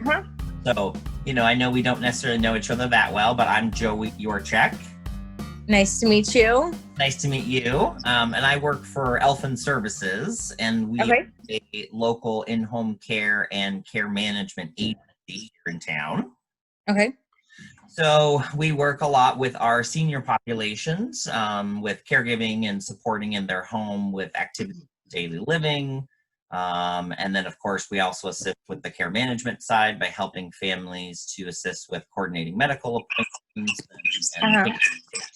Uh-huh. So, I know we don't necessarily know each other that well, but I'm Joey Yorchek. Nice to meet you. Nice to meet you. And I work for Elfin Services, and we are a local in-home care and care management agency here in town. Okay. So we work a lot with our senior populations, with caregiving and supporting in their home with activities of daily living. And then, of course, we also assist with the care management side by helping families to assist with coordinating medical appointments and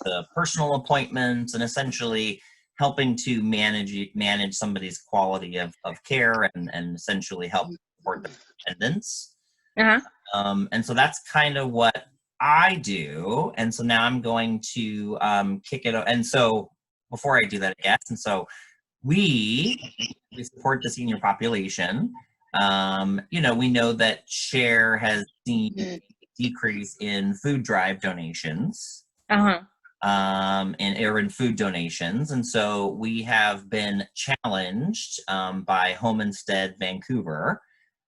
the personal appointments, and essentially helping to manage somebody's quality of care and essentially help support their independence. And so that's kind of what I do. And so now I'm going to kick it. And so before I do that, I guess, and so we support the senior population. We know that Share has seen a decrease in food drive donations. In food donations. And so we have been challenged by Home Instead Vancouver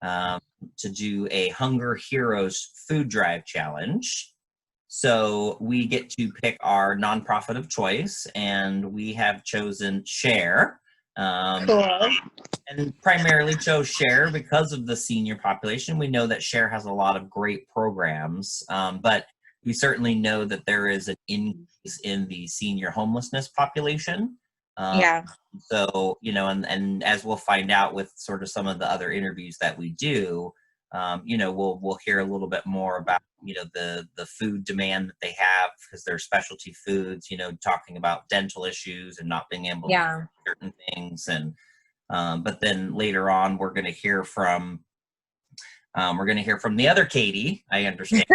to do a Hunger Heroes food drive challenge. So we get to pick our nonprofit of choice, and we have chosen Share. Cool. And primarily chose Share because of the senior population. We know that Share has a lot of great programs, but we certainly know that there is an increase in the senior homelessness population. So, and as we'll find out with sort of some of the other interviews that we do, we'll hear a little bit more about, the food demand that they have because they're specialty foods, talking about dental issues and not being able to do certain things. And, but then later on, we're going to hear from the other Katie, I understand.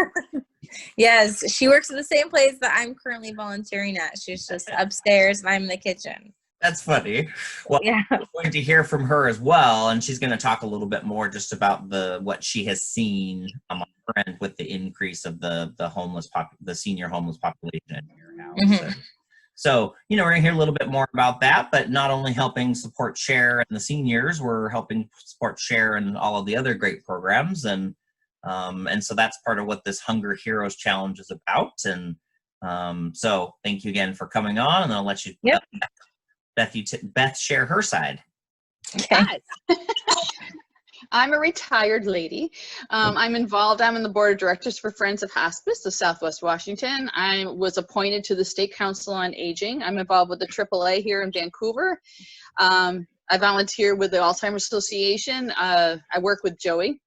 Yes, she works in the same place that I'm currently volunteering at. She's just upstairs and I'm in the kitchen. That's funny. Well, we're going to hear from her as well, and she's going to talk a little bit more just about what she has seen on her end with the increase of the senior homeless population in your house. So, we're going to hear a little bit more about that, but not only helping support Share and the seniors, we're helping support Share and all of the other great programs. And so that's part of what this Hunger Heroes Challenge is about. And so thank you again for coming on, and I'll let you Beth share her side. Okay. I'm a retired lady. I'm involved. I'm in the board of directors for Friends of Hospice of Southwest Washington. I was appointed to the State Council on Aging. I'm involved with the AAA here in Vancouver. I volunteer with the Alzheimer's Association. I work with Joey.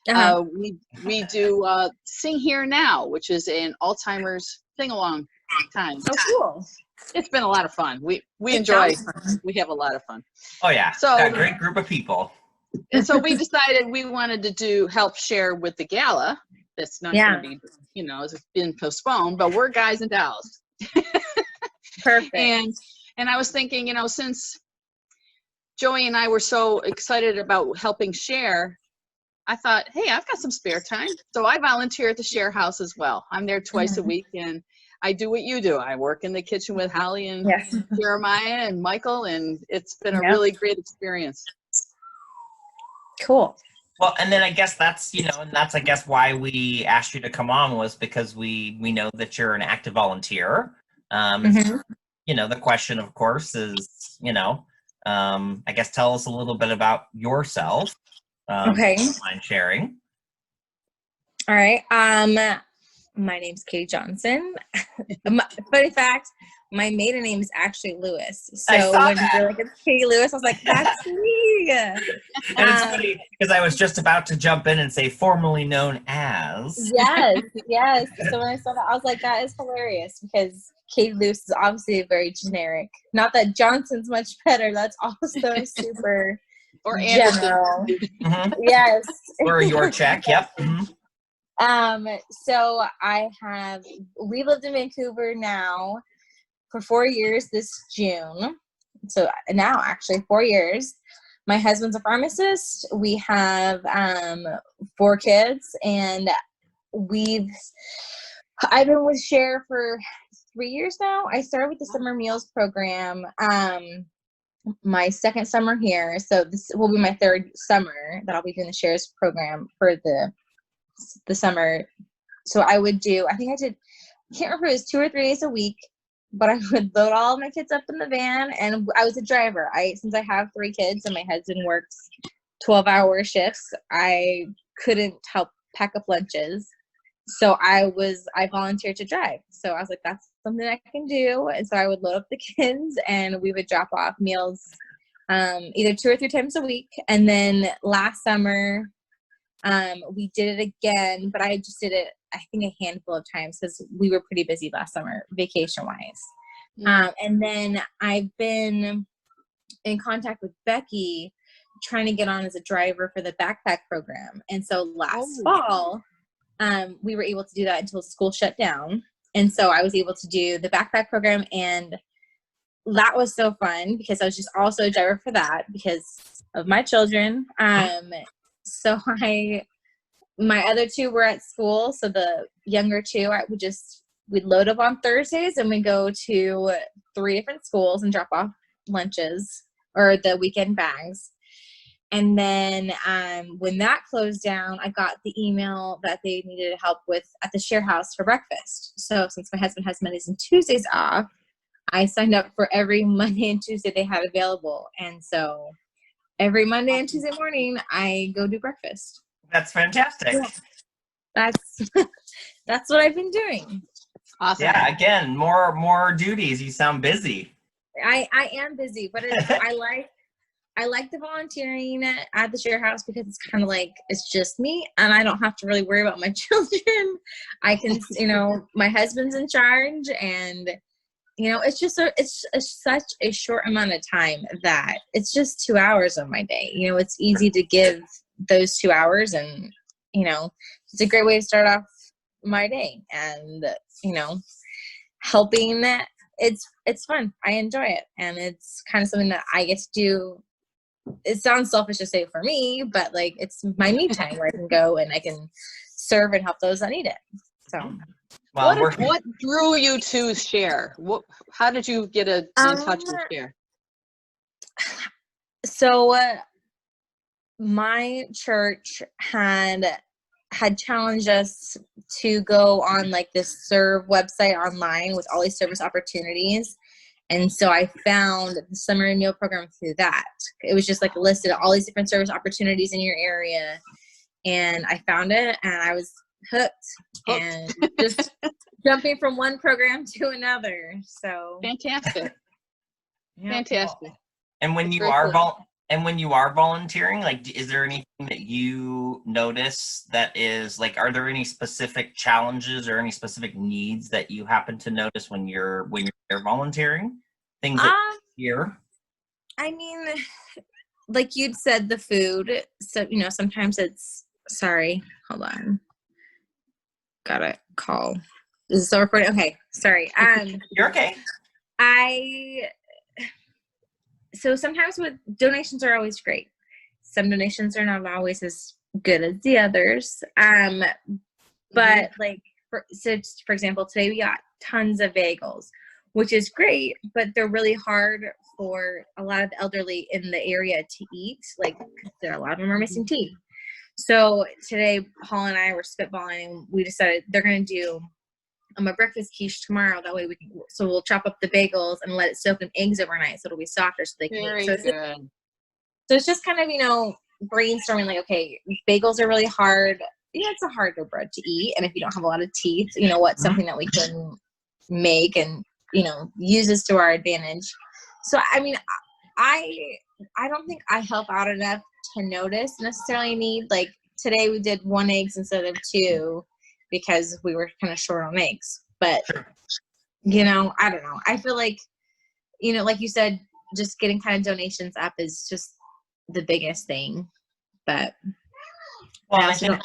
We do Sing Here Now, which is an Alzheimer's sing-along time. Oh, cool. It's been a lot of fun. We enjoy. We have a lot of fun. Oh yeah. So a great group of people. And so we decided we wanted to help Share with the gala. That's not going to be, it's been postponed, but we're guys and dolls. Perfect. And I was thinking, since Joey and I were so excited about helping Share, I thought, hey, I've got some spare time. So I volunteer at the Share House as well. I'm there twice a week, and I do what you do. I work in the kitchen with Holly and Jeremiah and Michael, and it's been a really great experience. Cool. Well, and then I guess that's, and that's, I guess, why we asked you to come on was because we know that you're an active volunteer. The question, of course, is, I guess tell us a little bit about yourself. Okay. Mind sharing. All right. My name's Katie Johnson. Funny fact, my maiden name is actually Lewis. So when you're like, it's Katie Lewis, I was like, that's me. And it's funny because I was just about to jump in and say formerly known as. Yes. So when I saw that, I was like, that is hilarious because Katie Lewis is obviously very generic. Not that Johnson's much better. That's also super or general. Yes. Or your check. Yep. So we lived in Vancouver now for 4 years this June. So now actually 4 years. My husband's a pharmacist. We have 4 kids, and I've been with Share for 3 years now. I started with the summer meals program my second summer here. So this will be my third summer that I'll be doing the Shares program for the the summer. So I would do, I can't remember, it was 2 or 3 days a week, but I would load all of my kids up in the van, and I was a driver. Since I have 3 kids and my husband works 12-hour shifts, I couldn't help pack up lunches. So I volunteered to drive. So I was like, that's something I can do. And so I would load up the kids and we would drop off meals either 2 or 3 times a week. And then last summer, we did it again, but I just did it, I think, a handful of times because we were pretty busy last summer, vacation-wise. And then I've been in contact with Becky trying to get on as a driver for the backpack program. And so last fall, we were able to do that until school shut down. And so I was able to do the backpack program, and that was so fun because I was just also a driver for that because of my children. So my other 2 were at school. So the younger 2, we'd load up on Thursdays and we'd go to 3 different schools and drop off lunches or the weekend bags. And then when that closed down, I got the email that they needed help with at the Share House for breakfast. So since my husband has Mondays and Tuesdays off, I signed up for every Monday and Tuesday they had available. And so every Monday and Tuesday morning, I go do breakfast. That's fantastic. Yeah. That's what I've been doing. Awesome. Yeah, again, more duties. You sound busy. I am busy, but I like the volunteering at the Share House because it's kind of like, it's just me and I don't have to really worry about my children. I can, my husband's in charge, and, it's just, it's such a short amount of time that it's just 2 hours of my day. It's easy to give those 2 hours, and, it's a great way to start off my day, and, helping. It's fun. I enjoy it. And it's kind of something that I get to do. It sounds selfish to say for me, but like, it's my me time where I can go and I can serve and help those that need it. So Well, what drew you to Share? How did you get in touch with Share? So my church had challenged us to go on like this Serve website online with all these service opportunities. And so I found the summer meal program through that. It was just like listed all these different service opportunities in your area. And I found it and I was hooked. And just jumping from one program to another. So fantastic. Yeah. Fantastic. And when you are volunteering, like, is there anything that you notice that is like, are there any specific challenges or any specific needs that you happen to notice when you're volunteering? Things that you hear? I mean, like you'd said, the food. So, sometimes it's, sorry, hold on. Got a call. Is it still recording? Okay, sorry. You're okay. So sometimes with donations are always great. Some donations are not always as good as the others. But like, for example, today we got tons of bagels, which is great, but they're really hard for a lot of the elderly in the area to eat. Like, a lot of them are missing teeth. So today, Paul and I were spitballing, and we decided they're going to do a breakfast quiche tomorrow. That way we'll chop up the bagels and let it soak in eggs overnight so it'll be softer so they can eat. So it's just kind of, brainstorming like, okay, bagels are really hard. Yeah, it's a harder bread to eat. And if you don't have a lot of teeth, what's something that we can make and, use this to our advantage. So, I mean, I don't think I help out enough to notice necessarily need. Like today we did 1 egg instead of 2 because we were kind of short on eggs. But, I don't know. I feel like, like you said, just getting kind of donations up is just the biggest thing. But I also don't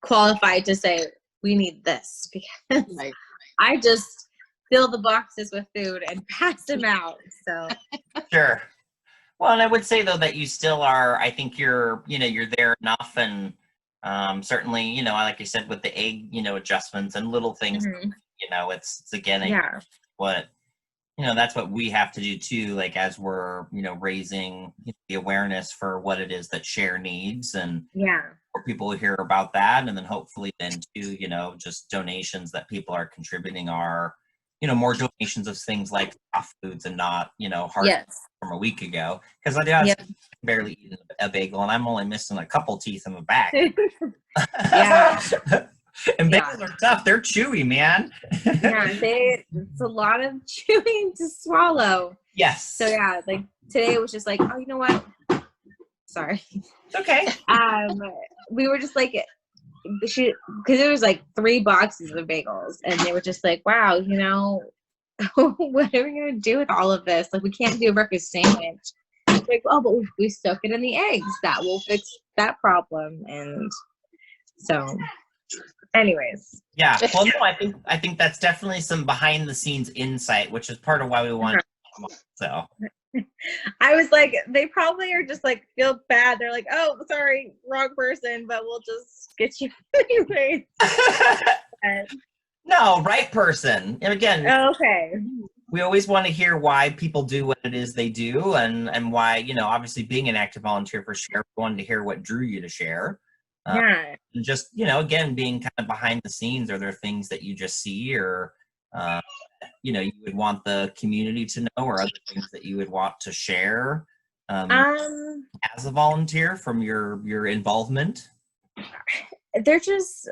qualify to say we need this because I just fill the boxes with food and pass them out. So Sure. Well, and I would say though that you still are. I think you're there enough, and certainly, like you said, with the egg, adjustments and little things. It's again what that's what we have to do too. Like as we're raising the awareness for what it is that Share needs, and of more people will hear about that. And then hopefully then too, just donations that people are contributing are, more donations of things like soft foods and not, hard Yes. from a week ago. Because I barely eat a bagel and I'm only missing a couple teeth in the back. Yeah. And bagels are tough. They're chewy, man. Yeah, it's a lot of chewing to swallow. Yes. So yeah, like today it was just like, oh, you know what? Sorry. It's okay. We were just like, because it was like 3 boxes of bagels, and they were just like, wow, what are we gonna do with all of this? Like, we can't do a breakfast sandwich. Like, oh, but we soak it in the eggs. That will fix that problem. And so, anyways. Yeah. Well, no, I think that's definitely some behind the scenes insight, which is part of why we wanted to come on. So I was like, they probably are just like feel bad. They're like, oh, sorry, wrong person, but we'll just get you anyway. No, right person. And again, okay. We always want to hear why people do what it is they do, and why, obviously being an active volunteer for Share, we wanted to hear what drew you to Share. Yeah. And just, again, being kind of behind the scenes, are there things that you just see or, you would want the community to know, or other things that you would want to share as a volunteer from your involvement? They're just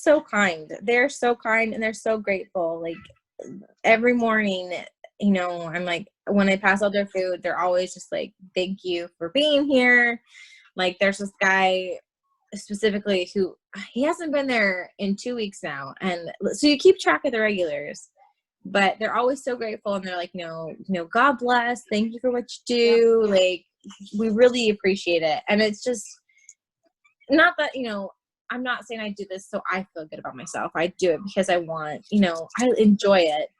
so kind. They're so kind and they're so grateful. Like every morning, I'm like, when I pass out their food, they're always just like, thank you for being here. Like there's this guy specifically who he hasn't been there in 2 weeks now, and so you keep track of the regulars, but they're always so grateful, and they're like, God bless, thank you for what you do. Like, we really appreciate it. And it's just not that, I'm not saying I do this so I feel good about myself. I do it because I want, I enjoy it,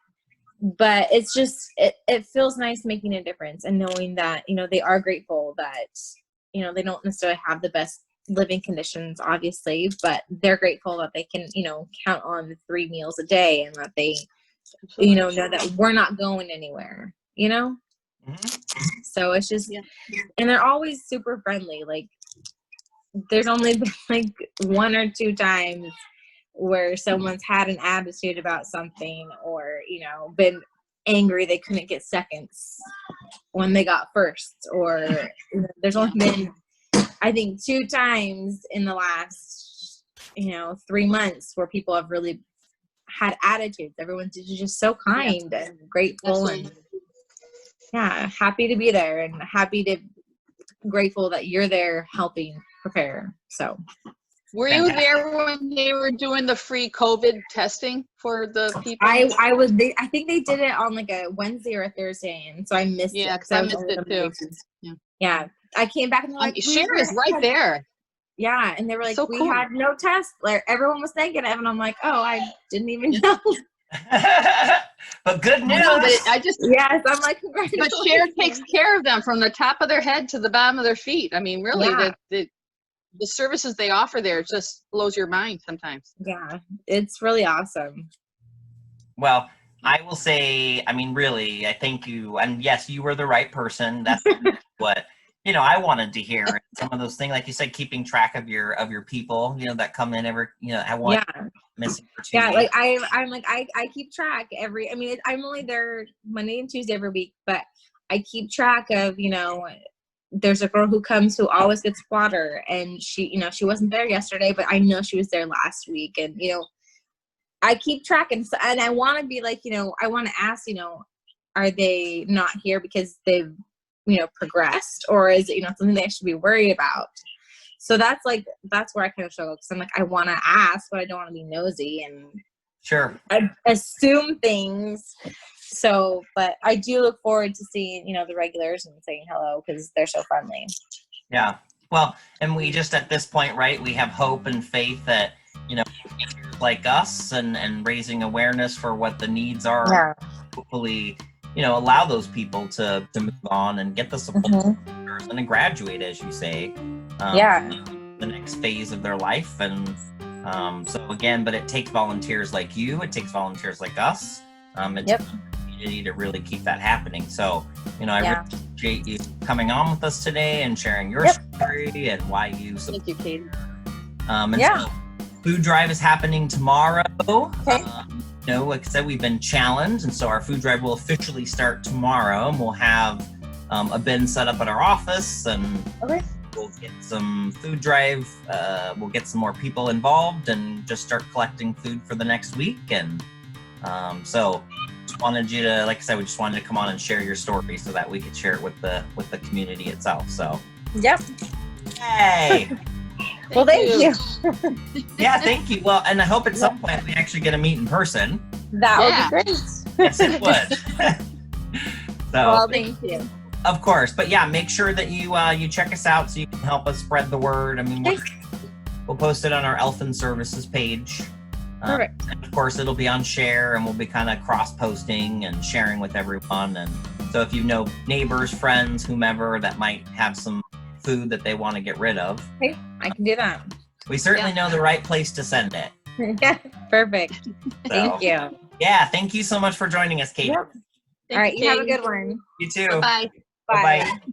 but it's just, it feels nice making a difference and knowing that, they are grateful that, they don't necessarily have the best living conditions, obviously, but they're grateful that they can, count on the 3 meals a day, and that they, know that we're not going anywhere, Mm-hmm. So it's just, and they're always super friendly. Like, there's only been like 1 or 2 times where someone's had an attitude about something, or, been angry they couldn't get seconds when they got first, or there's only been, I think, 2 times in the last 3 months where people have really had attitudes. Everyone's just so kind and grateful. Absolutely. And happy to be there, and grateful that you're there helping prepare. So were you there when they were doing the free COVID testing for the people? I was. I think they did it on like a Wednesday or a Thursday, and so I missed it. Yeah, because I missed it too. Yeah, I came back and they're like, Share is right there. Yeah, and they were like, so we cool. had no test. Like, everyone was negative, and I'm like, oh, I didn't even know. But good news. No, but yes, I'm like, congratulations. But Share takes care of them from the top of their head to the bottom of their feet. I mean, really, the services they offer there just blows your mind sometimes. Yeah, it's really awesome. Well, I will say, I mean, really, I thank you. And yes, you were the right person. That's what, I wanted to hear. Some of those things, like you said, keeping track of your people, that come in every, I want missing for 2 weeks. Like I'm like, I keep track I'm only there Monday and Tuesday every week, but I keep track of, there's a girl who comes who always gets water, and she, she wasn't there yesterday, but I know she was there last week. And, I keep track, and I want to be like, I want to ask, are they not here because they've, progressed, or is it, something they should be worried about? So that's where I kind of struggle, because I'm like, I want to ask, but I don't want to be nosy and sure I assume things. So, but I do look forward to seeing, the regulars and saying hello, because they're so friendly. Yeah. Well, and we just, at this point, right, we have hope and faith that, like us and raising awareness for what the needs are, hopefully, allow those people to move on and get the support and then graduate, as you say, the next phase of their life. And so again, but it takes volunteers like you, it takes volunteers like us. It takes community to really keep that happening. So, I Yeah. really appreciate you coming on with us today and sharing your story and why you support. Thank you, Katie. And Yeah. so food drive is happening tomorrow. Okay. Like I said, we've been challenged, and so our food drive will officially start tomorrow, and we'll have a bin set up at our office, and Okay. we'll get some food drive. We'll get some more people involved and just start collecting food for the next week. And so just wanted you to, like I said, we just wanted to come on and share your story so that we could share it with the community itself. So Yep. yay. Well, thank you. Yeah, thank you. Well, and I hope at some point we actually get to meet in person. That Yeah. would be great. Yes, it would. So, Well, thank you. of course, but yeah, make sure that you check us out so you can help us spread the word. I mean, we'll post it on our Elfin Services page. Perfect. And of course, it'll be on Share, and we'll be kind of cross-posting and sharing with everyone. And so if you know neighbors, friends, whomever that might have some food that they want to get rid of, Okay, I can do that. we certainly know the right place to send it. Yeah, perfect. So, Thank you. Yeah, thank you so much for joining us, Kate. Yep. Thank All right, you have a Katie. good one. You too. Bye-bye. Bye-bye.